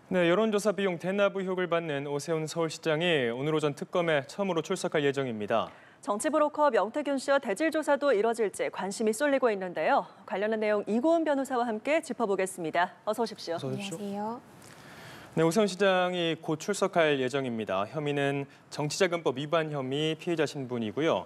네, 여론조사 비용 대납 의혹을 받는 오세훈 서울시장이 오늘 오전 특검에 처음으로 출석할 예정입니다. 정치 브로커 명태균 씨와 대질 조사도 이뤄질지 관심이 쏠리고 있는데요. 관련한 내용 이고은 변호사와 함께 짚어보겠습니다. 어서 오십시오. 안녕하세요. 네, 오세훈 시장이 곧 출석할 예정입니다. 혐의는 정치자금법 위반 혐의 피해자 신분이고요.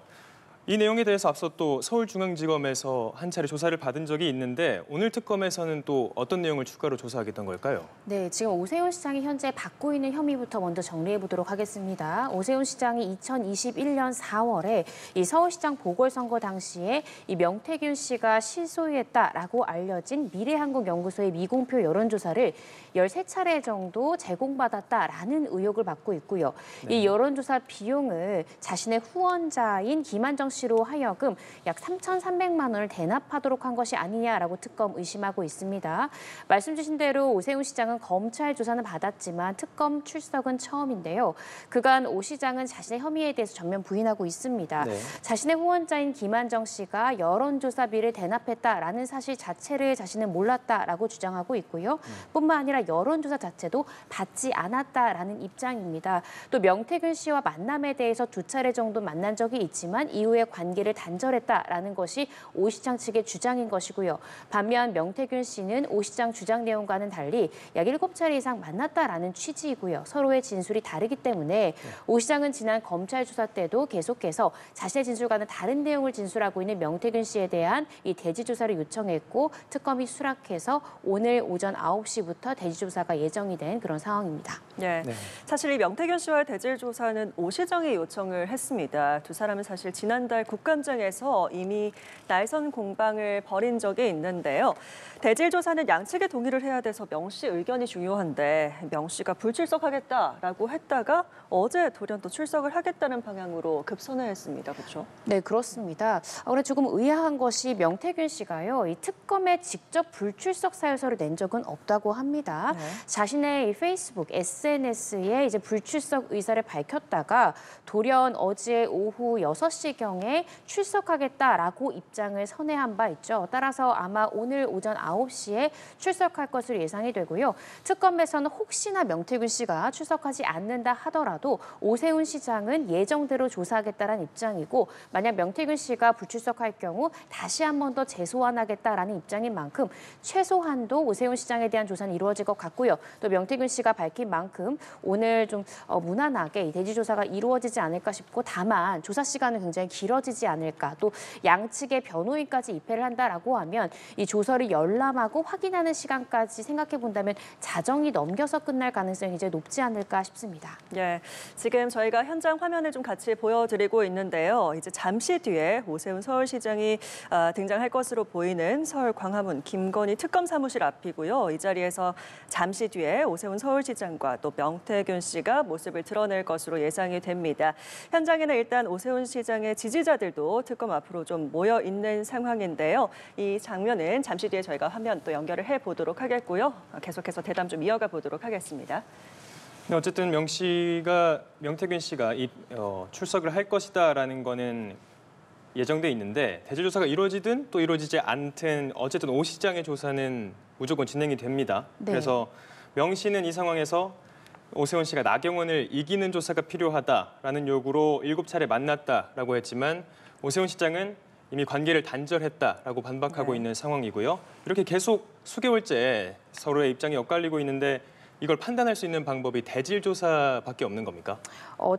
이 내용에 대해서 앞서 또 서울중앙지검에서 한 차례 조사를 받은 적이 있는데 오늘 특검에서는 또 어떤 내용을 추가로 조사하겠던 걸까요? 네, 지금 오세훈 시장이 현재 받고 있는 혐의부터 먼저 정리해 보도록 하겠습니다. 오세훈 시장이 2021년 4월에 이 서울시장 보궐선거 당시에 이 명태균 씨가 실소유했다라고 알려진 미래한국연구소의 미공표 여론조사를 13차례 정도 제공받았다라는 의혹을 받고 있고요. 네. 이 여론조사 비용을 자신의 후원자인 김한정 씨로 하여금 약 3,300만 원을 대납하도록 한 것이 아니냐라고 특검 의심하고 있습니다. 말씀 주신 대로 오세훈 시장은 검찰 조사는 받았지만 특검 출석은 처음인데요. 그간 오 시장은 자신의 혐의에 대해서 전면 부인하고 있습니다. 네. 자신의 후원자인 김한정 씨가 여론조사비를 대납했다라는 사실 자체를 자신은 몰랐다라고 주장하고 있고요. 뿐만 아니라 여론조사 자체도 받지 않았다라는 입장입니다. 또 명태균 씨와 만남에 대해서 2차례 정도 만난 적이 있지만 이후에 관계를 단절했다라는 것이 오 시장 측의 주장인 것이고요. 반면 명태균 씨는 오 시장 주장 내용과는 달리 약 7차례 이상 만났다라는 취지이고요. 서로의 진술이 다르기 때문에 오 시장은 지난 검찰 조사 때도 계속해서 자신의 진술과는 다른 내용을 진술하고 있는 명태균 씨에 대한 이 대지 조사를 요청했고 특검이 수락해서 오늘 오전 9시부터 대지 조사가 예정이 된 그런 상황입니다. 네. 사실 이 명태균 씨와의 대질 조사는 오 시장이 요청을 했습니다. 두 사람은 사실 지난달 국감장에서 이미 날선 공방을 벌인 적이 있는데요. 대질 조사는 양측의 동의를 해야 돼서 명 씨 의견이 중요한데 명 씨가 불출석하겠다라고 했다가 어제 돌연 또 출석을 하겠다는 방향으로 급선회했습니다. 그렇죠? 네, 그렇습니다. 그런데 조금 의아한 것이 명태균 씨가요, 이 특검에 직접 불출석 사유서를 낸 적은 없다고 합니다. 네. 자신의 이 페이스북, SNS에 이제 불출석 의사를 밝혔다가 돌연 어제 오후 6시경에 출석하겠다라고 입장을 선회한 바 있죠. 따라서 아마 오늘 오전 9시에 출석할 것으로 예상이 되고요. 특검에서는 혹시나 명태균 씨가 출석하지 않는다 하더라도 오세훈 시장은 예정대로 조사하겠다라는 입장이고 만약 명태균 씨가 불출석할 경우 다시 한 번 더 재소환하겠다라는 입장인 만큼 최소한도 오세훈 시장에 대한 조사는 이루어질 것 같고요. 또 명태균 씨가 밝힌 만큼 오늘 좀 무난하게 이 대지 조사가 이루어지지 않을까 싶고 다만 조사 시간은 굉장히 길어지지 않을까. 또 양측의 변호인까지 입회를 한다라고 하면 이 조서를 열람하고 확인하는 시간까지 생각해 본다면 자정이 넘겨서 끝날 가능성이 이제 높지 않을까 싶습니다. 예, 지금 저희가 현장 화면을 좀 같이 보여드리고 있는데요. 이제 잠시 뒤에 오세훈 서울시장이 등장할 것으로 보이는 서울 광화문 김건희 특검 사무실 앞이고요. 이 자리에서 잠시 뒤에 오세훈 서울시장과 또 명태균 씨가 모습을 드러낼 것으로 예상이 됩니다. 현장에는 일단 오세훈 시장의 지지자들도 특검 앞으로 좀 모여 있는 상황인데요. 이 장면은 잠시 뒤에 저희가 화면 또 연결을 해보도록 하겠고요. 계속해서 대담 좀 이어가 보도록 하겠습니다. 네, 어쨌든 명태균 씨가 출석을 할 것이다라는 거는 예정돼 있는데 대질 조사가 이루어지든 또 이루어지지 않든 어쨌든 오 시장의 조사는 무조건 진행이 됩니다. 네. 그래서 명 씨는 이 상황에서 오세훈 씨가 나경원을 이기는 조사가 필요하다라는 요구로 7차례 만났다라고 했지만 오세훈 시장은 이미 관계를 단절했다라고 반박하고 있는 상황이고요. 이렇게 계속 수개월째 서로의 입장이 엇갈리고 있는데 이걸 판단할 수 있는 방법이 대질 조사밖에 없는 겁니까?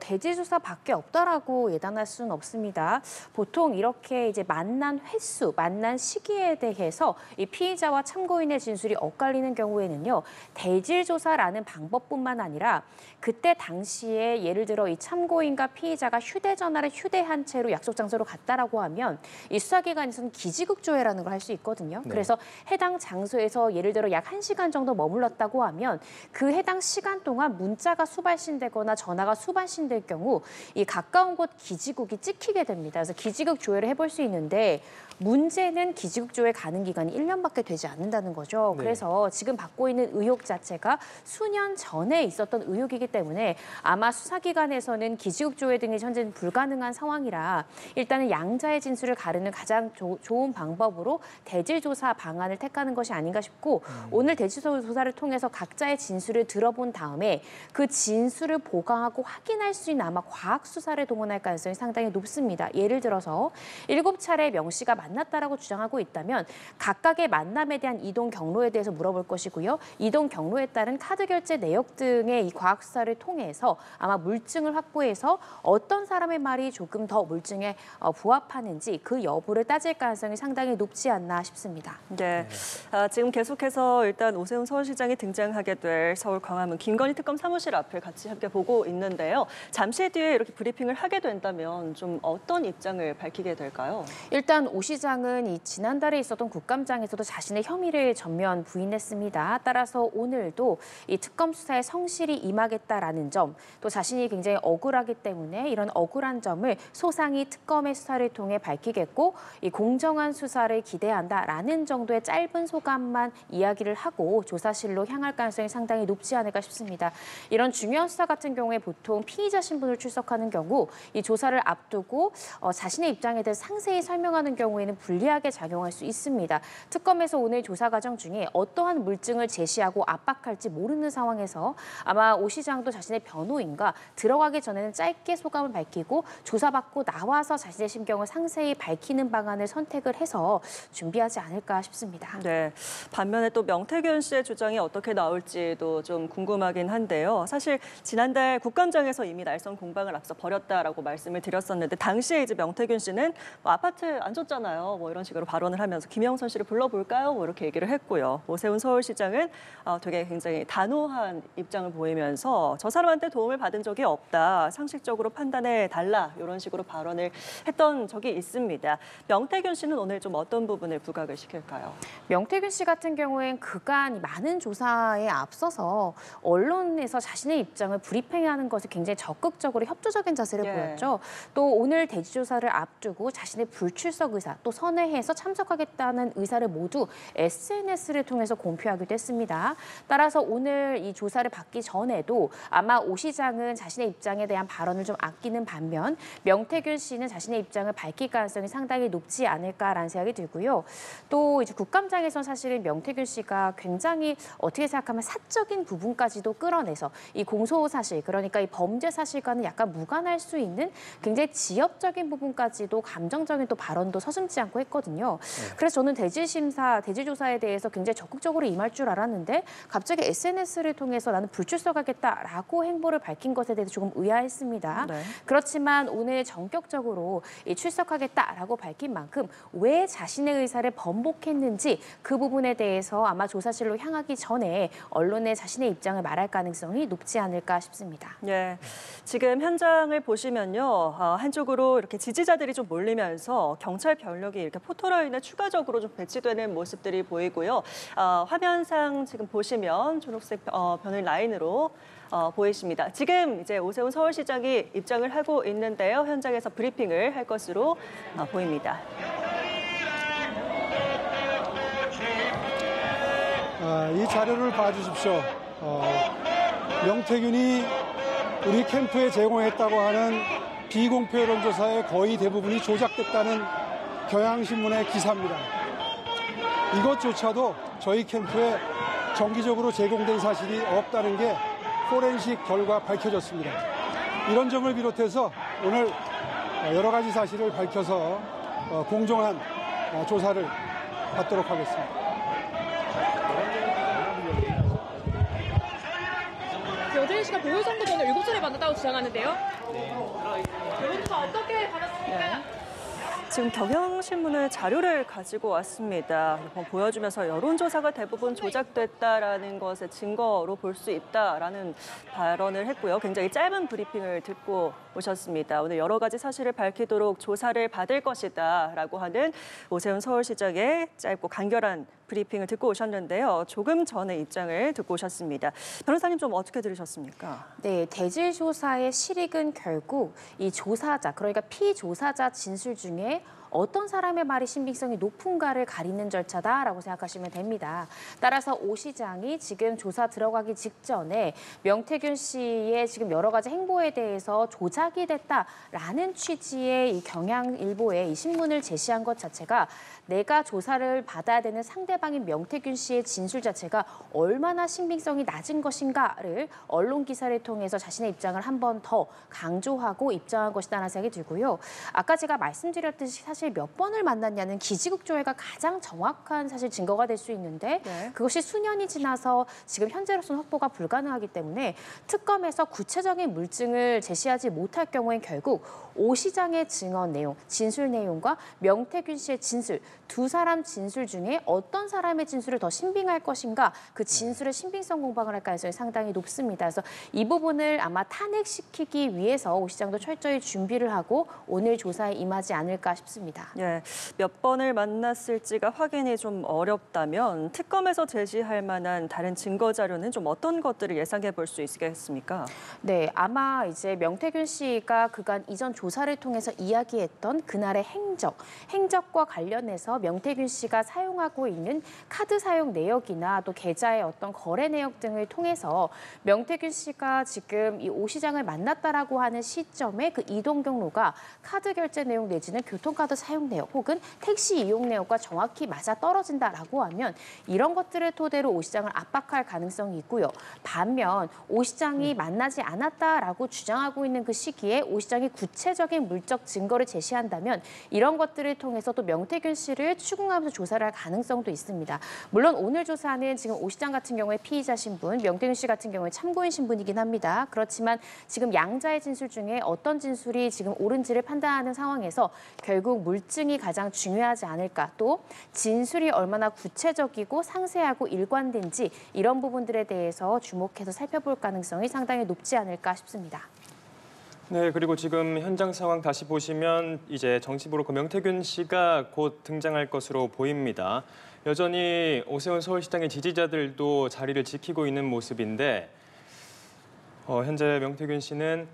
대지 조사밖에 없다라고 예단할 수는 없습니다. 보통 이렇게 이제 만난 횟수, 만난 시기에 대해서 이 피의자와 참고인의 진술이 엇갈리는 경우에는요, 대질 조사라는 방법뿐만 아니라 그때 당시에 예를 들어 이 참고인과 피의자가 휴대전화를 휴대한 채로 약속 장소로 갔다라고 하면 이 수사기관에서는 기지국조회라는 걸 할 수 있거든요. 네. 그래서 해당 장소에서 예를 들어 약 1시간 정도 머물렀다고 하면 그 해당 시간 동안 문자가 수발신되거나 전화가 수발신될 경우 이 가까운 곳 기지국이 찍히게 됩니다. 그래서 기지국 조회를 해볼 수 있는데 문제는 기지국조회 가능 기간이 1년밖에 되지 않는다는 거죠. 네. 그래서 지금 받고 있는 의혹 자체가 수년 전에 있었던 의혹이기 때문에 아마 수사기관에서는 기지국조회 등이 현재는 불가능한 상황이라 일단은 양자의 진술을 가르는 가장 좋은 방법으로 대질조사 방안을 택하는 것이 아닌가 싶고 오늘 대질조사를 통해서 각자의 진술을 들어본 다음에 그 진술을 보강하고 확인할 수 있는 아마 과학 수사를 동원할 가능성이 상당히 높습니다. 예를 들어서 7차례 명 씨가 만났다라고 주장하고 있다면 각각의 만남에 대한 이동 경로에 대해서 물어볼 것이고요. 이동 경로에 따른 카드 결제 내역 등의 이 과학 수사를 통해서 아마 물증을 확보해서 어떤 사람의 말이 조금 더 물증에 부합하는지 그 여부를 따질 가능성이 상당히 높지 않나 싶습니다. 네, 지금 계속해서 일단 오세훈 서울시장이 등장하게 될 서울 광화문 김건희 특검 사무실 앞을 같이 함께 보고 있는데요. 잠시 뒤에 이렇게 브리핑을 하게 된다면 좀 어떤 입장을 밝히게 될까요? 일단 오 시장은 이 지난달에 있었던 국감장에서도 자신의 혐의를 전면 부인했습니다. 따라서 오늘도 이 특검 수사에 성실히 임하겠다라는 점, 또 자신이 굉장히 억울하기 때문에 이런 억울한 점을 소상히 특검의 수사를 통해 밝히겠고 이 공정한 수사를 기대한다라는 정도의 짧은 소감만 이야기를 하고 조사실로 향할 가능성이 상당히 높지 않을까 싶습니다. 이런 중요한 수사 같은 경우에 보통 피의자 신분으로 출석하는 경우 이 조사를 앞두고 자신의 입장에 대해 상세히 설명하는 경우에는 불리하게 작용할 수 있습니다. 특검에서 오늘 조사 과정 중에 어떠한 물증을 제시하고 압박할지 모르는 상황에서 아마 오 시장도 자신의 변호인과 들어가기 전에는 짧게 소감을 밝히고 조사받고 나와서 자신의 심경을 상세히 밝히는 방안을 선택을 해서 준비하지 않을까 싶습니다. 네, 반면에 또 명태균 씨의 주장이 어떻게 나올지도 좀 궁금하긴 한데요. 사실 지난달 국감장에서 이미 날선 공방을 앞서 벌였다라고 말씀을 드렸었는데 당시에 이제 명태균 씨는 뭐 아파트 안 줬잖아요. 뭐 이런 식으로 발언을 하면서 김영선 씨를 불러볼까요? 뭐 이렇게 얘기를 했고요. 오세훈 서울시장은 되게 굉장히 단호한 입장을 보이면서 저 사람한테 도움을 받은 적이 없다. 상식적으로 판단해 달라. 이런 식으로 발언을 했던 적이 있습니다. 명태균 씨는 오늘 좀 어떤 부분을 부각을 시킬까요? 명태균 씨 같은 경우엔 그간 많은 조사에 앞서서 언론에서 자신의 입장을 브리핑하는 것을 굉장히 적극적으로 협조적인 자세를 보였죠. 또 오늘 대지조사를 앞두고 자신의 불출석 의사 또 선회해서 참석하겠다는 의사를 모두 SNS를 통해서 공표하기도 했습니다. 따라서 오늘 이 조사를 받기 전에도 아마 오 시장은 자신의 입장에 대한 발언을 좀 아끼는 반면 명태균 씨는 자신의 입장을 밝힐 가능성이 상당히 높지 않을까라는 생각이 들고요. 또 이제 국감장에선 사실은 명태균 씨가 굉장히 어떻게 생각하면 사적인 부분까지도 끌어내서 이 공소 사실 그러니까 이 범죄 사실과는 약간 무관할 수 있는 굉장히 지엽적인 부분까지도 감정적인 또 발언도 서슴지 않고 했거든요. 그래서 저는 대질조사에 대해서 굉장히 적극적으로 임할 줄 알았는데 갑자기 SNS를 통해서 나는 불출석하겠다라고 행보를 밝힌 것에 대해서 조금 의아했습니다. 네. 그렇지만 오늘 전격적으로 이 출석하겠다라고 밝힌 만큼 왜 자신의 의사를 번복했는지 그 부분에 대해서 아마 조사실로 향하기 전에 언론에 자신의 입장을 말할 가능성이 높지 않을까 싶습니다. 네, 지금 현장을 보시면요. 한쪽으로 이렇게 지지자들이 좀 몰리면서 경찰 병력이 이렇게 포토라인에 추가적으로 좀 배치되는 모습들이 보이고요. 화면상 지금 보시면 초록색 변을 라인으로 보이십니다. 지금 이제 오세훈 서울시장이 입장을 하고 있는데요. 현장에서 브리핑을 할 것으로 보입니다. 이 자료를 봐주십시오. 명태균이 우리 캠프에 제공했다고 하는 비공표 여론조사의 거의 대부분이 조작됐다는 경향신문의 기사입니다. 이것조차도 저희 캠프에 정기적으로 제공된 사실이 없다는 게 포렌식 결과 밝혀졌습니다. 이런 점을 비롯해서 오늘 여러 가지 사실을 밝혀서 공정한 조사를 받도록 하겠습니다. 여재인 씨가 보궐선거 전에 7차례 만났다고 주장하는데요. 여론조사 어떻게 받았습니까? 지금 경향신문의 자료를 가지고 왔습니다. 보여주면서 여론조사가 대부분 조작됐다라는 것의 증거로 볼 수 있다라는 발언을 했고요. 굉장히 짧은 브리핑을 듣고 오셨습니다. 오늘 여러 가지 사실을 밝히도록 조사를 받을 것이다라고 하는 오세훈 서울시장의 짧고 간결한 브리핑을 듣고 오셨는데요. 조금 전에 입장을 듣고 오셨습니다. 변호사님 좀 어떻게 들으셨습니까? 네, 대질조사의 실익은 결국 이 조사자, 그러니까 피조사자 진술 중에 어떤 사람의 말이 신빙성이 높은가를 가리는 절차다라고 생각하시면 됩니다. 따라서 오 시장이 지금 조사 들어가기 직전에 명태균 씨의 지금 여러 가지 행보에 대해서 조작이 됐다라는 취지의 이 경향일보에 이 신문을 제시한 것 자체가 내가 조사를 받아야 되는 상대방인 명태균 씨의 진술 자체가 얼마나 신빙성이 낮은 것인가를 언론 기사를 통해서 자신의 입장을 한 번 더 강조하고 입장한 것이다라는 생각이 들고요. 아까 제가 말씀드렸듯이 사실 몇 번을 만났냐는 기지국조회가 가장 정확한 사실 증거가 될 수 있는데 그것이 수년이 지나서 지금 현재로서는 확보가 불가능하기 때문에 특검에서 구체적인 물증을 제시하지 못할 경우엔 결국 오 시장의 증언 내용, 진술 내용과 명태균 씨의 진술, 두 사람 진술 중에 어떤 사람의 진술을 더 신빙할 것인가 그 진술의 신빙성 공방을 할 가능성이 상당히 높습니다. 그래서 이 부분을 아마 탄핵시키기 위해서 오 시장도 철저히 준비를 하고 오늘 조사에 임하지 않을까 싶습니다. 예, 몇 번을 만났을지가 확인이 좀 어렵다면 특검에서 제시할 만한 다른 증거 자료는 좀 어떤 것들을 예상해 볼 수 있겠습니까? 네, 아마 이제 명태균 씨가 그간 이전 조사를 통해서 이야기했던 그날의 행적과 관련해서 명태균 씨가 사용하고 있는 카드 사용 내역이나 또 계좌의 어떤 거래 내역 등을 통해서 명태균 씨가 지금 이 오 시장을 만났다라고 하는 시점에 그 이동 경로가 카드 결제 내용 내지는 교통카드 사용 내역 혹은 택시 이용 내역과 정확히 맞아 떨어진다라고 하면 이런 것들을 토대로 오 시장을 압박할 가능성이 있고요. 반면 오 시장이 만나지 않았다라고 주장하고 있는 그 시기에 오 시장이 구체적인 물적 증거를 제시한다면 이런 것들을 통해서 또 명태균 씨를 추궁하면서 조사를 할 가능성도 있습니다. 물론 오늘 조사는 지금 오 시장 같은 경우에 피의자 신분, 명태균 씨 같은 경우에 참고인 신분이긴 합니다. 그렇지만 지금 양자의 진술 중에 어떤 진술이 지금 옳은지를 판단하는 상황에서 결국 물증이 가장 중요하지 않을까. 또 진술이 얼마나 구체적이고 상세하고 일관된지 이런 부분들에 대해서 주목해서 살펴볼 가능성이 상당히 높지 않을까 싶습니다. 네, 그리고 지금 현장 상황 다시 보시면 이제 정치 브로커 명태균 씨가 곧 등장할 것으로 보입니다. 여전히 오세훈 서울시장의 지지자들도 자리를 지키고 있는 모습인데 현재 명태균 씨는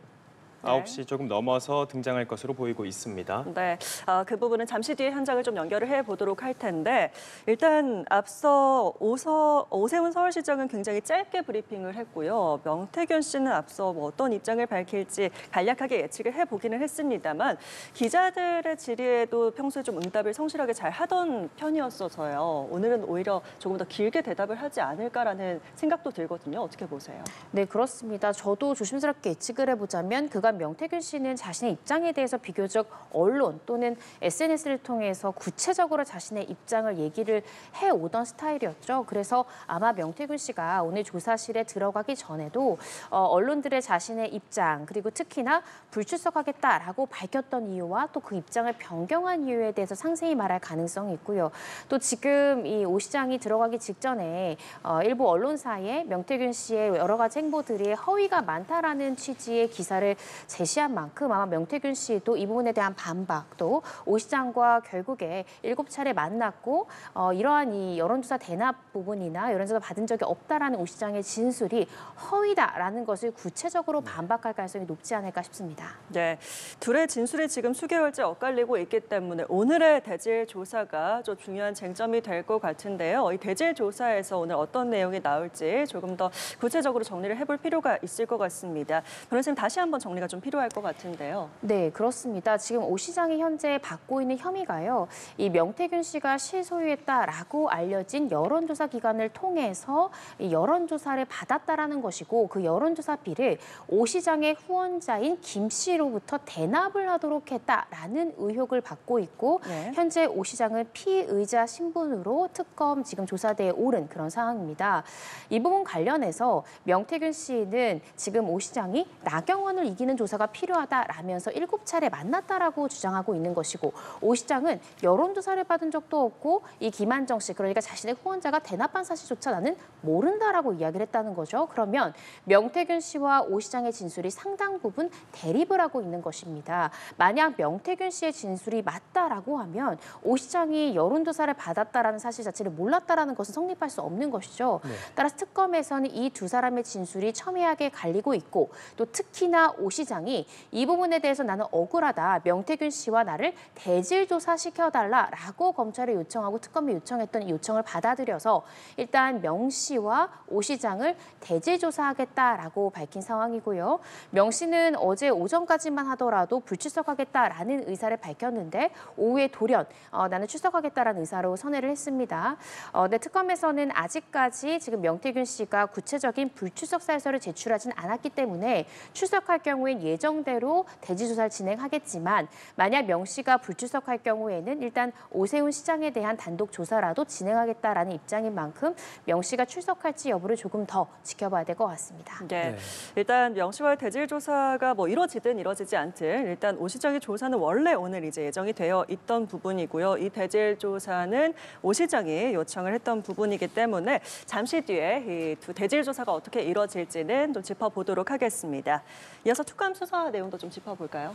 9시 조금 넘어서 등장할 것으로 보이고 있습니다. 네, 그 부분은 잠시 뒤에 현장을 좀 연결을 해보도록 할 텐데 일단 앞서 오세훈 서울시장은 굉장히 짧게 브리핑을 했고요. 명태균 씨는 앞서 어떤 입장을 밝힐지 간략하게 예측을 해보기는 했습니다만 기자들의 질의에도 평소에 좀 응답을 성실하게 잘 하던 편이었어서요. 오늘은 오히려 조금 더 길게 대답을 하지 않을까라는 생각도 들거든요. 어떻게 보세요? 네, 그렇습니다. 저도 조심스럽게 예측을 해보자면 그간 명태균 씨는 자신의 입장에 대해서 비교적 언론 또는 SNS를 통해서 구체적으로 자신의 입장을 얘기를 해오던 스타일이었죠. 그래서 아마 명태균 씨가 오늘 조사실에 들어가기 전에도 언론들의 자신의 입장 그리고 특히나 불출석하겠다라고 밝혔던 이유와 또 그 입장을 변경한 이유에 대해서 상세히 말할 가능성이 있고요. 또 지금 이 오 시장이 들어가기 직전에 일부 언론사에 명태균 씨의 여러 가지 행보들이 허위가 많다라는 취지의 기사를 제시한 만큼 아마 명태균 씨도 이 부분에 대한 반박 또 오 시장과 결국에 7차례 만났고 이러한 이 여론조사 대납 부분이나 여론조사 받은 적이 없다라는 오 시장의 진술이 허위다라는 것을 구체적으로 반박할 가능성이 높지 않을까 싶습니다. 네, 둘의 진술이 지금 수개월째 엇갈리고 있기 때문에 오늘의 대질 조사가 좀 중요한 쟁점이 될 것 같은데요. 이 대질 조사에서 오늘 어떤 내용이 나올지 조금 더 구체적으로 정리를 해볼 필요가 있을 것 같습니다. 변호사님 다시 한번 정리가 좀 필요할 것 같은데요. 네, 그렇습니다. 지금 오 시장이 현재 받고 있는 혐의가요. 이 명태균 씨가 실소유했다라고 알려진 여론조사 기관을 통해서 이 여론조사를 받았다라는 것이고 그 여론조사비를 오 시장의 후원자인 김 씨로부터 대납을 하도록 했다라는 의혹을 받고 있고 현재 오 시장은 피의자 신분으로 특검 지금 조사대에 오른 그런 상황입니다. 이 부분 관련해서 명태균 씨는 지금 오 시장이 나경원을 이기는 조사가 필요하다라면서 7차례 만났다라고 주장하고 있는 것이고 오 시장은 여론조사를 받은 적도 없고 이 김한정 씨 그러니까 자신의 후원자가 대납한 사실조차 나는 모른다라고 이야기를 했다는 거죠. 그러면 명태균 씨와 오 시장의 진술이 상당 부분 대립을 하고 있는 것입니다. 만약 명태균 씨의 진술이 맞다라고 하면 오 시장이 여론조사를 받았다라는 사실 자체를 몰랐다라는 것은 성립할 수 없는 것이죠. 따라서 특검에서는 이 두 사람의 진술이 첨예하게 갈리고 있고 또 특히나 오 시장 시장이 이 부분에 대해서 나는 억울하다. 명태균 씨와 나를 대질 조사시켜달라라고 검찰에 요청하고 특검이 요청했던 이 요청을 받아들여서 일단 명 씨와 오 시장을 대질 조사하겠다라고 밝힌 상황이고요. 명 씨는 어제 오전까지만 하더라도 불출석하겠다라는 의사를 밝혔는데 오후에 돌연 나는 출석하겠다라는 의사로 선회를 했습니다. 근데 특검에서는 아직까지 지금 명태균 씨가 구체적인 불출석 사유서를 제출하진 않았기 때문에 출석할 경우엔 예정대로 대질 조사를 진행하겠지만 만약 명 씨가 불출석할 경우에는 일단 오세훈 시장에 대한 단독 조사라도 진행하겠다라는 입장인 만큼 명 씨가 출석할지 여부를 조금 더 지켜봐야 될 것 같습니다. 네. 일단 명 씨와의 대질 조사가 뭐 이뤄지든 이뤄지지 않든 일단 오 시장의 조사는 원래 오늘 이제 예정이 되어 있던 부분이고요. 이 대질 조사는 오 시장이 요청을 했던 부분이기 때문에 잠시 뒤에 이 두 대질 조사가 어떻게 이뤄질지는 좀 짚어보도록 하겠습니다. 이어서 특검 수사 내용도 좀 짚어볼까요?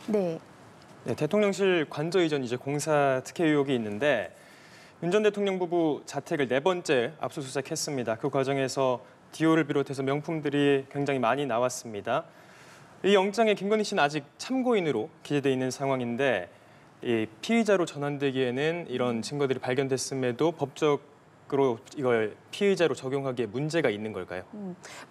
네. 네, 대통령실 관저 이전 이제 공사 특혜 의혹이 있는데 윤 전 대통령 부부 자택을 4번째 압수수색했습니다. 그 과정에서 디올을 비롯해서 명품들이 굉장히 많이 나왔습니다. 이 영장에 김건희 씨는 아직 참고인으로 기재돼 있는 상황인데 이 피의자로 전환되기에는 이런 증거들이 발견됐음에도 법적으로 이걸 피의자로 적용하기에 문제가 있는 걸까요?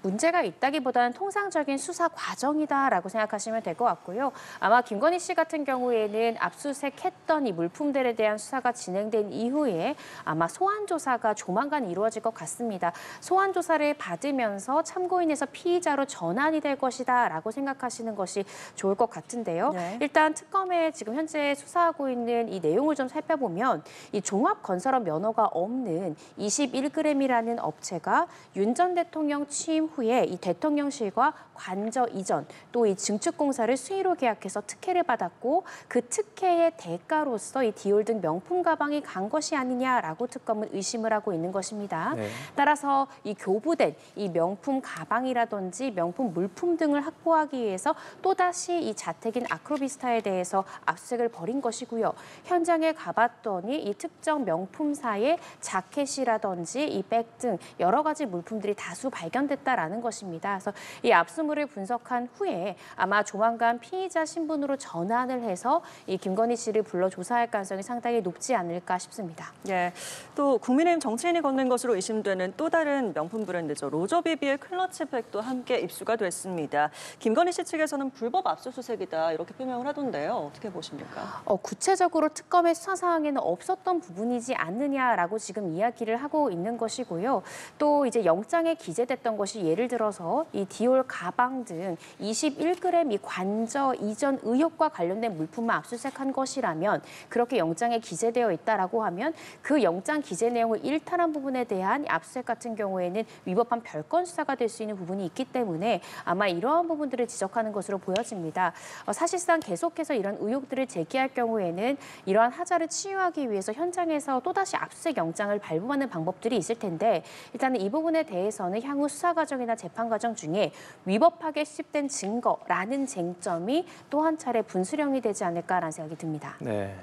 문제가 있다기보다는 통상적인 수사 과정이다라고 생각하시면 될 것 같고요. 아마 김건희 씨 같은 경우에는 압수수색했던 이 물품들에 대한 수사가 진행된 이후에 아마 소환 조사가 조만간 이루어질 것 같습니다. 소환 조사를 받으면서 참고인에서 피의자로 전환이 될 것이다라고 생각하시는 것이 좋을 것 같은데요. 네. 일단 특검에 지금 현재 수사하고 있는 이 내용을 좀 살펴보면 이 종합건설업 면허가 없는 21g이라는 업체가 윤 전 대통령 취임 후에 이 대통령실과 관저 이전 또 이 증축공사를 수의로 계약해서 특혜를 받았고 그 특혜의 대가로서 이 디올 등 명품 가방이 간 것이 아니냐라고 특검은 의심을 하고 있는 것입니다. 네. 따라서 이 교부된 이 명품 가방이라든지 명품 물품 등을 확보하기 위해서 또다시 이 자택인 아크로비스타에 대해서 압수수색을 벌인 것이고요. 현장에 가봤더니 이 특정 명품사의 자켓이라든지 이 백 등 여러 가지 물품들이 다수 발견됐다라는 것입니다. 그래서 이 압수물을 분석한 후에 아마 조만간 피의자 신분으로 전환을 해서 이 김건희 씨를 불러 조사할 가능성이 상당히 높지 않을까 싶습니다. 예, 또 국민의힘 정치인이 건넨 것으로 의심되는 또 다른 명품 브랜드죠. 로저비비의 클러치백도 함께 입수가 됐습니다. 김건희 씨 측에서는 불법 압수수색이다 이렇게 표명을 하던데요. 어떻게 보십니까? 구체적으로 특검의 수사 사항에는 없었던 부분이지 않느냐라고 지금 이야기를 하고 있는 것이고요. 또 이제 영장에 기재됐던 것이 예를 들어서 이 디올 가방 등 21g 이 관저 이전 의혹과 관련된 물품만 압수수색한 것이라면 그렇게 영장에 기재되어 있다라고 하면 그 영장 기재 내용을 일탈한 부분에 대한 압수수색 같은 경우에는 위법한 별건 수사가 될 수 있는 부분이 있기 때문에 아마 이러한 부분들을 지적하는 것으로 보여집니다. 사실상 계속해서 이런 의혹들을 제기할 경우에는 이러한 하자를 치유하기 위해서 현장에서 또다시 압수수색 영장을 발부하는 방법들이 있을 텐데 일단은 이 부분에 대해서는 향후 수사 과정이나 재판 과정 중에 위법하게 수집된 증거라는 쟁점이 또 한 차례 분수령이 되지 않을까라는 생각이 듭니다. 네.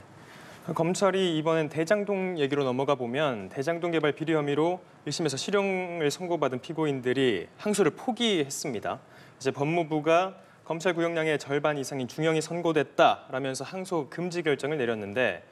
검찰이 이번엔 대장동 얘기로 넘어가 보면 대장동 개발 비리 혐의로 1심에서 실형을 선고받은 피고인들이 항소를 포기했습니다. 이제 법무부가 검찰 구형량의 절반 이상인 중형이 선고됐다라면서 항소 금지 결정을 내렸는데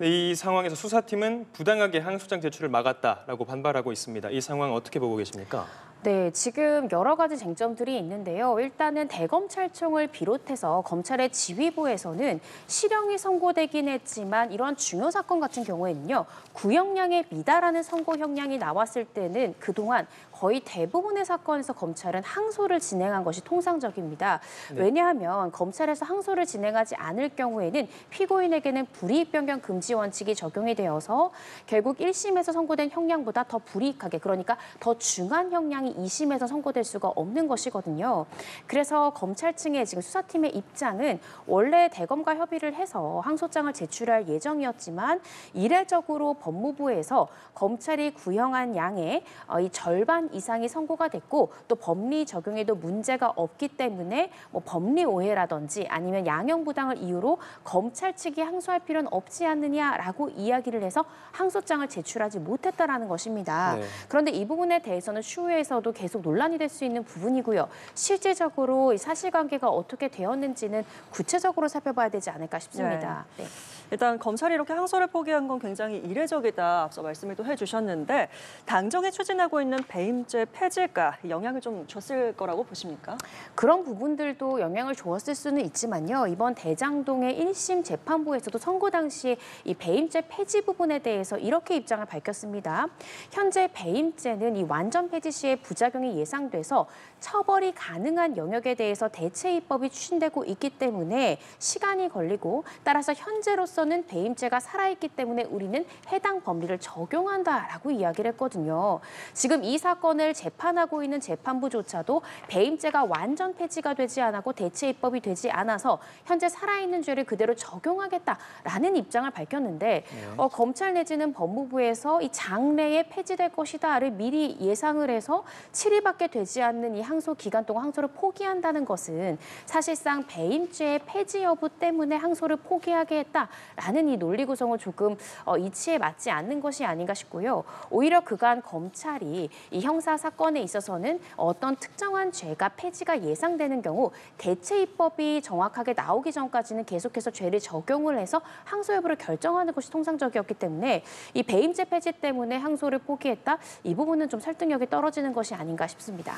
이 상황에서 수사팀은 부당하게 항소장 제출을 막았다라고 반발하고 있습니다. 이 상황 어떻게 보고 계십니까? 네, 지금 여러 가지 쟁점들이 있는데요. 일단은 대검찰청을 비롯해서 검찰의 지휘부에서는 실형이 선고되긴 했지만 이런 중요 사건 같은 경우에는요. 구형량에 미달하는 선고 형량이 나왔을 때는 그동안 거의 대부분의 사건에서 검찰은 항소를 진행한 것이 통상적입니다. 네. 왜냐하면 검찰에서 항소를 진행하지 않을 경우에는 피고인에게는 불이익 변경 금지 원칙이 적용이 되어서 결국 1심에서 선고된 형량보다 더 불이익하게 그러니까 더 중한 형량이 2심에서 선고될 수가 없는 것이거든요. 그래서 검찰 측의 지금 수사팀의 입장은 원래 대검과 협의를 해서 항소장을 제출할 예정이었지만 이례적으로 법무부에서 검찰이 구형한 양의 이 절반 3년 이상이 선고가 됐고 또 법리 적용에도 문제가 없기 때문에 뭐 법리 오해라든지 아니면 양형부당을 이유로 검찰 측이 항소할 필요는 없지 않느냐라고 이야기를 해서 항소장을 제출하지 못했다라는 것입니다. 네. 그런데 이 부분에 대해서는 추후에서도 계속 논란이 될 수 있는 부분이고요. 실질적으로 이 사실관계가 어떻게 되었는지는 구체적으로 살펴봐야 되지 않을까 싶습니다. 네. 일단 검찰이 이렇게 항소를 포기한 건 굉장히 이례적이다. 앞서 말씀을 또 해주셨는데 당정이 추진하고 있는 배임죄 폐지가 영향을 좀 줬을 거라고 보십니까? 그런 부분들도 영향을 주었을 수는 있지만요. 이번 대장동의 1심 재판부에서도 선고 당시에 이 배임죄 폐지 부분에 대해서 이렇게 입장을 밝혔습니다. 현재 배임죄는 이 완전 폐지 시에 부작용이 예상돼서 처벌이 가능한 영역에 대해서 대체 입법이 추진되고 있기 때문에 시간이 걸리고 따라서 현재로서는 배임죄가 살아있기 때문에 우리는 해당 법리를 적용한다라고 이야기를 했거든요. 지금 이 사건을 재판하고 있는 재판부조차도 배임죄가 완전 폐지가 되지 않았고 대체 입법이 되지 않아서 현재 살아있는 죄를 그대로 적용하겠다라는 입장을 밝혔는데 검찰 내지는 법무부에서 이 장래에 폐지될 것이다를 미리 예상을 해서 7일밖에 되지 않는 이 항소 기간 동안 항소를 포기한다는 것은 사실상 배임죄의 폐지 여부 때문에 항소를 포기하게 했다라는 이 논리 구성은 조금 이치에 맞지 않는 것이 아닌가 싶고요. 오히려 그간 검찰이 이 형사 사건에 있어서는 어떤 특정한 죄가 폐지가 예상되는 경우 대체 입법이 정확하게 나오기 전까지는 계속해서 죄를 적용을 해서 항소 여부를 결정하는 것이 통상적이었기 때문에 이 배임죄 폐지 때문에 항소를 포기했다. 이 부분은 좀 설득력이 떨어지는 것이 아닌가 싶습니다.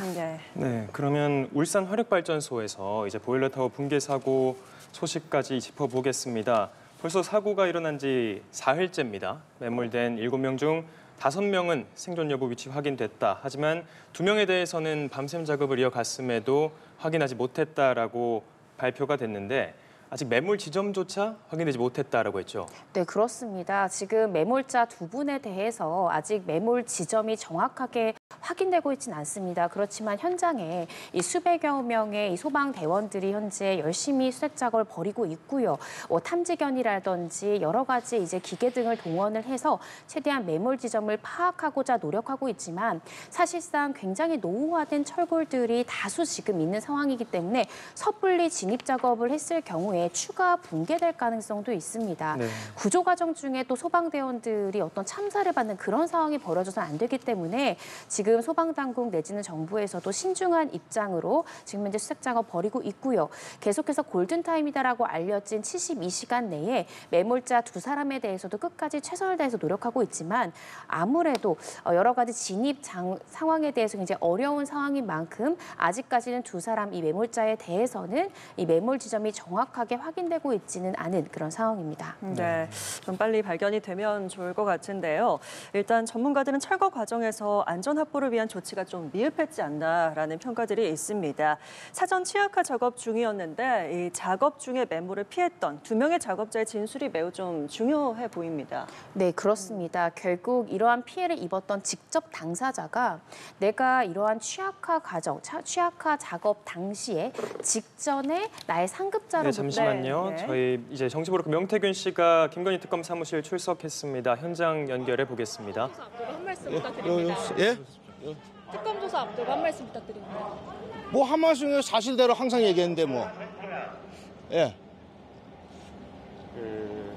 네, 그러면 울산 화력발전소에서 이제 보일러타워 붕괴 사고 소식까지 짚어보겠습니다. 벌써 사고가 일어난 지 사흘째입니다. 매몰된 7명 중 5명은 생존 여부 위치 확인됐다. 하지만 2명에 대해서는 밤샘 작업을 이어갔음에도 확인하지 못했다라고 발표가 됐는데 아직 매몰 지점조차 확인되지 못했다라고 했죠. 네, 그렇습니다. 지금 매몰자 2분에 대해서 아직 매몰 지점이 정확하게 확인되고 있지는 않습니다. 그렇지만 현장에 이 수백여 명의 이 소방대원들이 현재 열심히 수색 작업을 벌이고 있고요. 탐지견이라든지 여러 가지 이제 기계 등을 동원을 해서 최대한 매몰 지점을 파악하고자 노력하고 있지만 사실상 굉장히 노후화된 철골들이 다수 지금 있는 상황이기 때문에 섣불리 진입 작업을 했을 경우에 추가 붕괴될 가능성도 있습니다. 네. 구조 과정 중에 또 소방대원들이 어떤 참사를 받는 그런 상황이 벌어져서는 안 되기 때문에 지금 소방당국 내지는 정부에서도 신중한 입장으로 지금 현재 수색 작업 벌이고 있고요. 계속해서 골든타임이다라고 알려진 72시간 내에 매몰자 2사람에 대해서도 끝까지 최선을 다해서 노력하고 있지만 아무래도 여러 가지 진입 상황에 대해서 굉장히 어려운 상황인 만큼 아직까지는 2사람 이 매몰자에 대해서는 이 매몰 지점이 정확하게 확인되고 있지는 않은 그런 상황입니다. 네, 좀 빨리 발견이 되면 좋을 것 같은데요. 일단 전문가들은 철거 과정에서 안전 확보를 위한 조치가 좀 미흡했지 않나라는 평가들이 있습니다. 사전 취약화 작업 중이었는데 이 작업 중에 매몰을 피했던 2명의 작업자의 진술이 매우 좀 중요해 보입니다. 네, 그렇습니다. 결국 이러한 피해를 입었던 직접 당사자가 내가 이러한 취약화 과정, 취약화 작업 당시에 직전에 나의 상급자로부터 잠시만요. 저희 이제 정치부로 명태균 씨가 김건희 특검 사무실 출석했습니다. 현장 연결해 보겠습니다. 조사 앞두고 한 말씀 부탁드립니다. 예? 특검 조사 앞두고 한 말씀 부탁드립니다. 뭐 한 말씀에 사실대로 항상 얘기했는데 뭐. 예.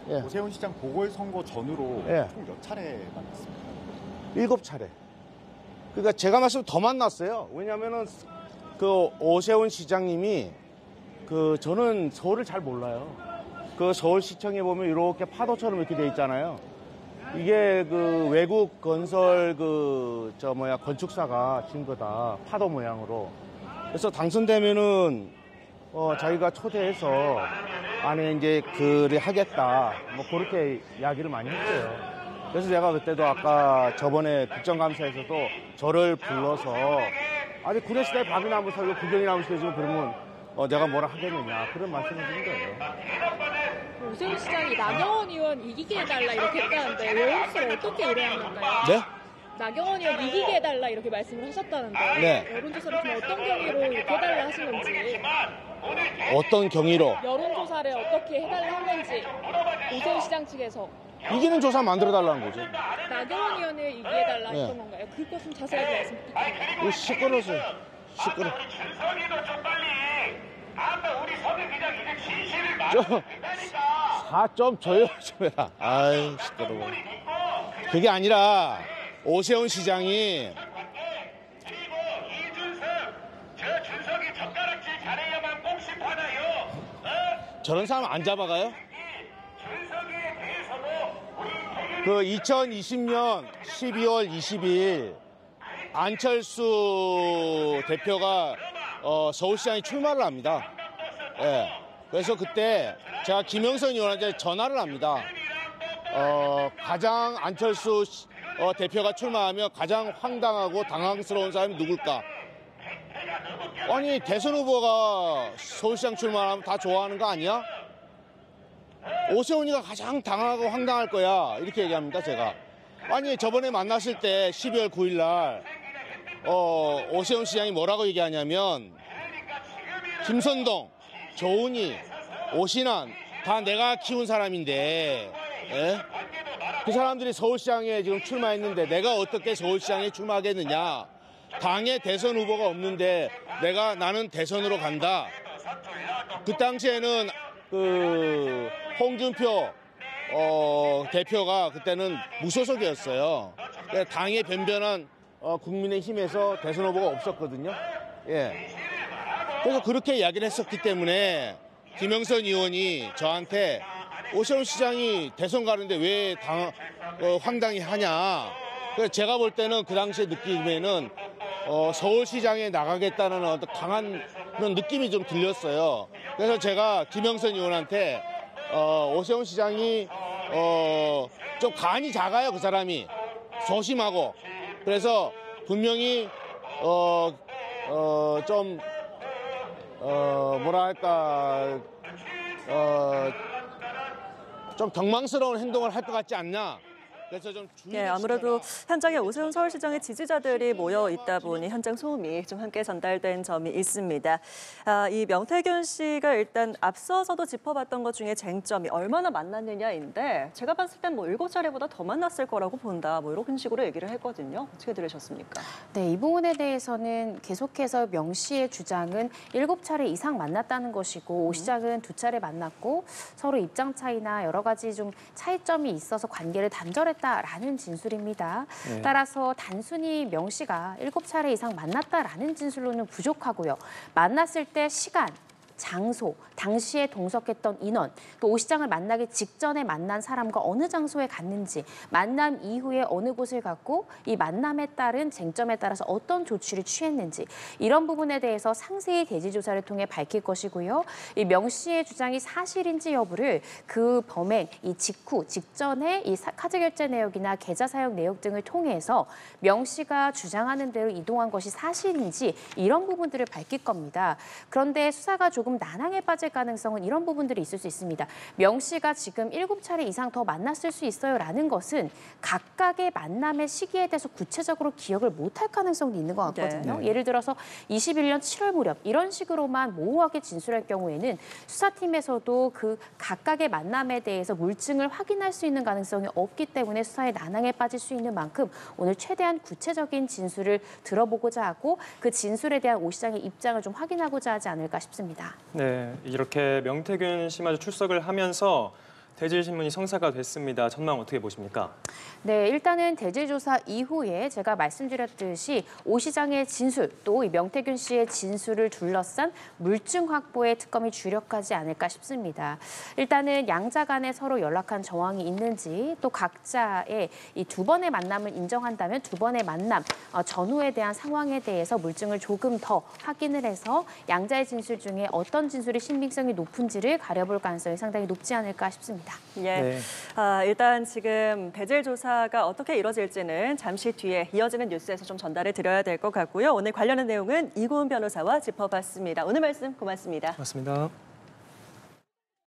예. 오세훈 시장 보궐선거 전후로 예. 총 몇 차례 만났습니까? 7차례. 그러니까 제가 말씀 더 만났어요. 왜냐면은 그 오세훈 시장님이 저는 서울을 잘 몰라요. 서울시청에 보면 이렇게 파도처럼 이렇게 돼 있잖아요. 이게 외국 건설 건축사가 진 거다. 파도 모양으로. 그래서 당선되면은 자기가 초대해서 안에 이제 글을 하겠다. 뭐 그렇게 이야기를 많이 했어요. 그래서 제가 그때도 아까 저번에 국정감사에서도 저를 불러서 아니 구례시대 밥이나 살고 구경이나 시켜주고 그러면 내가 뭐라 하겠느냐 그런 말씀을 드린 거예요. 오세훈 시장이 나경원 의원 이기게 해달라 이렇게 했다는데 여론조사를 어떻게 의뢰한 건가요? 네? 나경원 의원 이기게 해달라 이렇게 말씀을 하셨다는데 네. 여론조사를 좀 어떤 경위로 이렇게 해달라 하신 건지 어떤 경위로? 여론조사를 어떻게 해달라 한 건지 오세훈 시장 측에서 이기는 조사 만들어달라는 거죠. 나경원 의원을 이기해달라 네. 했던 건가요? 그것 좀 자세하게 말씀 부탁드립니다. 이거 시끄러워서 시끄러. 좀 4점 줘요 좀 해라. 아이 시끄러워. 그게 아니라 오세훈 시장이 저런 사람 안 잡아가요? 그 2020년 12월 20일 안철수 대표가 서울시장에 출마를 합니다. 예. 그래서 그때 제가 김영선 의원한테 전화를 합니다. 가장 안철수 대표가 출마하면 가장 황당하고 당황스러운 사람이 누굴까? 아니 대선 후보가 서울시장 출마하면 다 좋아하는 거 아니야? 오세훈이가 가장 당황하고 황당할 거야 이렇게 얘기합니다 제가. 아니 저번에 만났을 때 12월 9일 날 오세훈 시장이 뭐라고 얘기하냐면 김선동, 조은희, 오신환 다 내가 키운 사람인데 예? 그 사람들이 서울시장에 지금 출마했는데 내가 어떻게 서울시장에 출마하겠느냐. 당에 대선 후보가 없는데 나는 대선으로 간다. 그 당시에는 그 홍준표 대표가 그때는 무소속이었어요. 당에 변변한 국민의힘에서 대선 후보가 없었거든요. 예. 그래서 그렇게 이야기를 했었기 때문에 김영선 의원이 저한테 오세훈 시장이 대선 가는데 왜 황당히 하냐. 그래서 제가 볼 때는 그 당시에 느낌에는 서울시장에 나가겠다는 어떤 강한 그런 느낌이 좀 들렸어요. 그래서 제가 김영선 의원한테 오세훈 시장이 좀 간이 작아요. 그 사람이 소심하고. 그래서 분명히 좀 뭐랄까 좀 경망스러운 행동을 할 것 같지 않냐. 그래서 좀 예, 아무래도 현장에 오세훈 서울시장의 지지자들이 모여 있다 보니 현장 소음이 좀 함께 전달된 점이 있습니다. 이 명태균 씨가 일단 앞서서도 짚어봤던 것 중에 쟁점이 얼마나 만났느냐인데 제가 봤을 땐 뭐 7차례보다 더 만났을 거라고 본다. 뭐 이런 식으로 얘기를 했거든요. 어떻게 들으셨습니까? 네, 이 부분에 대해서는 계속해서 명 씨의 주장은 7차례 이상 만났다는 것이고 오 시장은 2차례 만났고 서로 입장 차이나 여러 가지 좀 차이점이 있어서 관계를 단절했다라는 진술입니다. 네. 따라서 단순히 명 씨가 7차례 이상 만났다라는 진술로는 부족하고요. 만났을 때 시간, 장소, 당시에 동석했던 인원, 또 오 시장을 만나기 직전에 만난 사람과 어느 장소에 갔는지, 만남 이후에 어느 곳을 갔고 이 만남에 따른 쟁점에 따라서 어떤 조치를 취했는지 이런 부분에 대해서 상세히 대지 조사를 통해 밝힐 것이고요. 이 명 씨의 주장이 사실인지 여부를 그 범행, 이 직전에 이 카드 결제 내역이나 계좌 사용 내역 등을 통해서 명 씨가 주장하는 대로 이동한 것이 사실인지 이런 부분들을 밝힐 겁니다. 그런데 수사가 조금 난항에 빠질 가능성은 이런 부분들이 있을 수 있습니다. 명 씨가 지금 7차례 이상 더 만났을 수 있어요라는 것은 각각의 만남의 시기에 대해서 구체적으로 기억을 못할 가능성도 있는 것 같거든요. 네. 예를 들어서 21년 7월 무렵 이런 식으로만 모호하게 진술할 경우에는 수사팀에서도 그 각각의 만남에 대해서 물증을 확인할 수 있는 가능성이 없기 때문에 수사에 난항에 빠질 수 있는 만큼 오늘 최대한 구체적인 진술을 들어보고자 하고 그 진술에 대한 오 시장의 입장을 좀 확인하고자 하지 않을까 싶습니다. 네, 이렇게 명태균 씨마저 출석을 하면서 대질신문이 성사가 됐습니다. 전망 어떻게 보십니까? 네, 일단은 대질조사 이후에 제가 말씀드렸듯이 오 시장의 진술 또 이 명태균 씨의 진술을 둘러싼 물증 확보에 특검이 주력하지 않을까 싶습니다. 일단은 양자 간에 서로 연락한 정황이 있는지 또 각자의 이 2번의 만남을 인정한다면 2번의 만남 전후에 대한 상황에 대해서 물증을 조금 더 확인을 해서 양자의 진술 중에 어떤 진술이 신빙성이 높은지를 가려볼 가능성이 상당히 높지 않을까 싶습니다. 예. 네. 일단 지금 대질 조사가 어떻게 이뤄질지는 잠시 뒤에 이어지는 뉴스에서 좀 전달해 드려야 될 것 같고요. 오늘 관련한 내용은 이고은 변호사와 짚어봤습니다. 오늘 말씀 고맙습니다. 맞습니다.